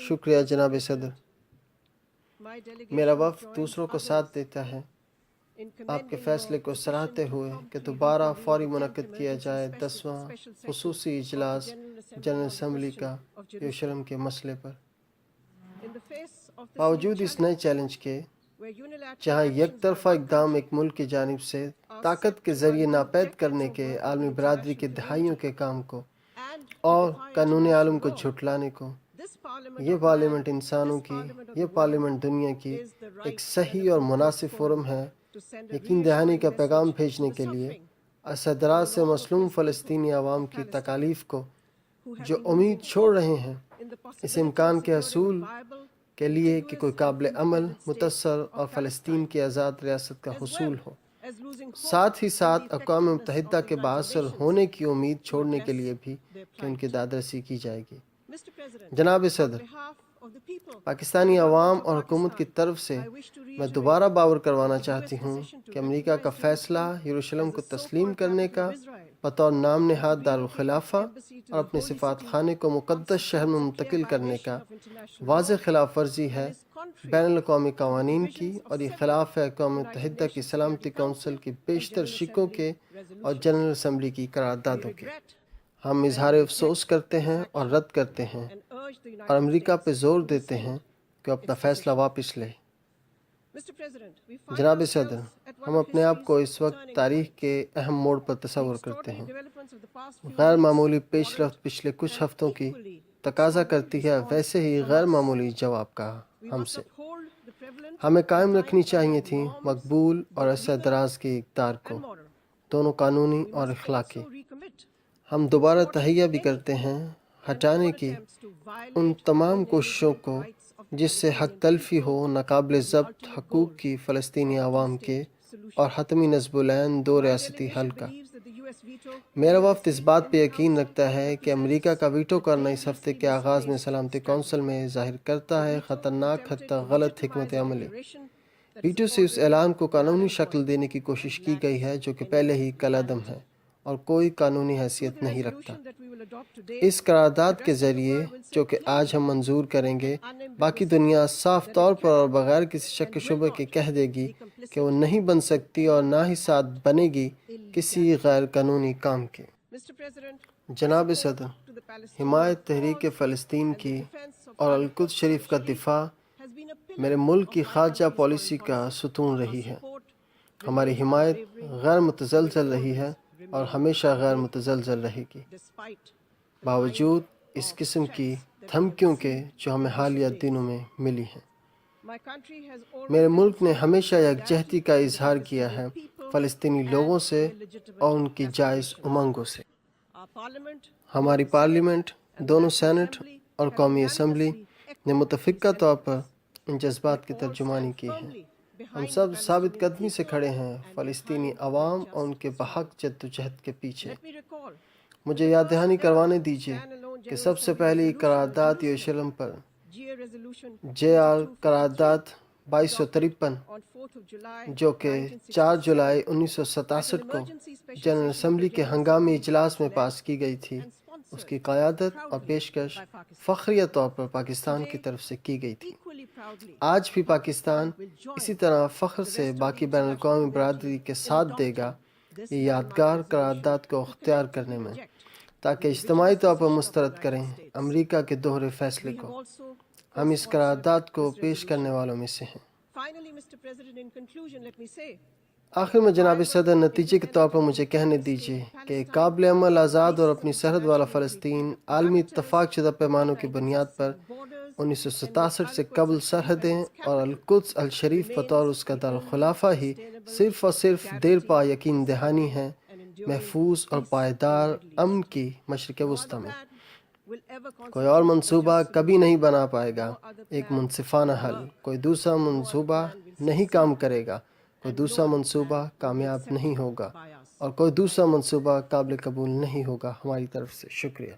شکریہ جناب صدر۔ میرا وفد دوسروں کو ساتھ دیتا ہے آپ کے فیصلے کو سراہتے ہوئے کہ دوبارہ فوری منعقد کیا جائے 10واں خصوصی اجلاس جنرل اسمبلی کا یروشلم کے مسئلے پر۔ باوجود اس نئے چیلنج کے، جہاں یک طرفہ اقدام ایک ملک کی جانب سے طاقت کے ذریعے ناپید کرنے کے عالمی برادری کے دہائیوں کے کام کو اور قانون عالم کو جھٹلانے کو، یہ پارلیمنٹ انسانوں کی، یہ پارلیمنٹ دنیا کی ایک صحیح اور مناسب فورم ہے یقین دہانی کا پیغام بھیجنے کے لیے عرصہ سے مظلوم فلسطینی عوام کی تکالیف کو، جو امید چھوڑ رہے ہیں اس امکان کے حصول کے لیے کہ کوئی قابل عمل، متصر اور فلسطین کی آزاد ریاست کا حصول ہو، ساتھ ہی ساتھ اقوام متحدہ کے بااثر ہونے کی امید چھوڑنے کے لیے بھی کہ ان کی دادرسی کی جائے گی۔ جناب صدر، پاکستانی عوام اور حکومت کی طرف سے میں دوبارہ باور کروانا چاہتی ہوں کہ امریکہ کا فیصلہ یروشلم کو تسلیم کرنے کا، بطور نام نہاد دارالخلافہ اور اپنے سفارت خانے کو مقدس شہر میں منتقل کرنے کا واضح خلاف ورزی ہے بین الاقوامی قوانین کی، اور یہ خلاف ہے اقوام متحدہ کی سلامتی کونسل کی بیشتر شقوں کے اور جنرل اسمبلی کی قراردادوں کے۔ ہم اظہار افسوس کرتے ہیں اور رد کرتے ہیں اور امریکہ پہ زور دیتے ہیں کہ اپنا فیصلہ واپس لے۔ جناب صدر، ہم اپنے آپ کو اس وقت تاریخ کے اہم موڑ پر تصور کرتے ہیں۔ غیر معمولی پیش رفت پچھلے کچھ ہفتوں کی تقاضا کرتی ہے ویسے ہی غیر معمولی جواب کا ہم سے۔ ہمیں قائم رکھنی چاہیے تھی مقبول اور عرصہ دراز کی اقدار کو، دونوں قانونی اور اخلاقی۔ ہم دوبارہ تہیہ بھی کرتے ہیں ہٹانے کی ان تمام کوششوں کو جس سے حق تلفی ہو ناقابل ضبط حقوق کی فلسطینی عوام کے اور حتمی نصب العین دو ریاستی حل کا۔ میرا وفد اس بات پہ یقین رکھتا ہے کہ امریکہ کا ویٹو کرنا اس ہفتے کے آغاز میں سلامتی کونسل میں ظاہر کرتا ہے خطرناک حد تک غلط حکمت عملی۔ ویٹو سے اس اعلان کو قانونی شکل دینے کی کوشش کی گئی ہے جو کہ پہلے ہی کالعدم ہے اور کوئی قانونی حیثیت نہیں رکھتا۔ اس قرارداد کے ذریعے جو کہ آج ہم منظور کریں گے، باقی دنیا صاف طور پر اور بغیر کسی شک و شبہ کے کہہ دے گی کہ وہ نہیں بن سکتی اور نہ ہی ساتھ بنے گی کسی غیر قانونی کام کے۔ جناب صدر، حمایت تحریک فلسطین کی اور القدس شریف کا دفاع میرے ملک کی خارجہ پالیسی کا ستون رہی ہے۔ ہماری حمایت غیر متزلزل رہی ہے اور ہمیشہ غیر متزلزل رہے گی، باوجود اس قسم کی دھمکیوں کے جو ہمیں حالیہ دنوں میں ملی ہیں۔ میرے ملک نے ہمیشہ یکجہتی کا اظہار کیا ہے فلسطینی لوگوں سے اور ان کی جائز امنگوں سے۔ ہماری پارلیمنٹ، دونوں سینٹ اور قومی اسمبلی نے متفقہ طور پر ان جذبات کی ترجمانی کی ہے۔ ہم سب ثابت قدمی سے کھڑے ہیں فلسطینی عوام اور ان کے بحق جدوجہد کے پیچھے۔ مجھے یاد دہانی کروانے دیجیے کہ سب سے پہلی قرارداد یروشلم پر JR قرارداد 2253 جو کہ 4 جولائی 1967 کو جنرل اسمبلی کے ہنگامی اجلاس میں پاس کی گئی تھی، اس کی قیادت اور پیشکش فخریہ طور پر پاکستان کی طرف سے کی گئی تھی۔ آج بھی پاکستان اسی طرح فخر سے باقی بین الاقوامی برادری کے ساتھ دے گا یہ یادگار قرارداد کو اختیار کرنے میں، تاکہ اجتماعی طور پر مسترد کریں امریکہ کے دوہرے فیصلے کو۔ ہم اس قرارداد کو پیش کرنے والوں میں سے ہیں۔ آخر میں جناب صدر، نتیجے کے طور پر مجھے کہنے دیجیے کہ ایک قابل عمل، آزاد اور اپنی سرحد والا فلسطین عالمی اتفاق شدہ پیمانوں کی بنیاد پر 1967 سے قبل سرحدیں اور القدس الشریف بطور اس کا دارالخلافہ ہی صرف اور صرف دیر پا یقین دہانی ہے محفوظ اور پائیدار امن کی مشرق وسطی میں۔ کوئی اور منصوبہ کبھی نہیں بنا پائے گا ایک منصفانہ حل، کوئی دوسرا منصوبہ نہیں کام کرے گا، کوئی دوسرا منصوبہ کامیاب نہیں ہوگا اور کوئی دوسرا منصوبہ قابل قبول نہیں ہوگا ہماری طرف سے۔ شکریہ۔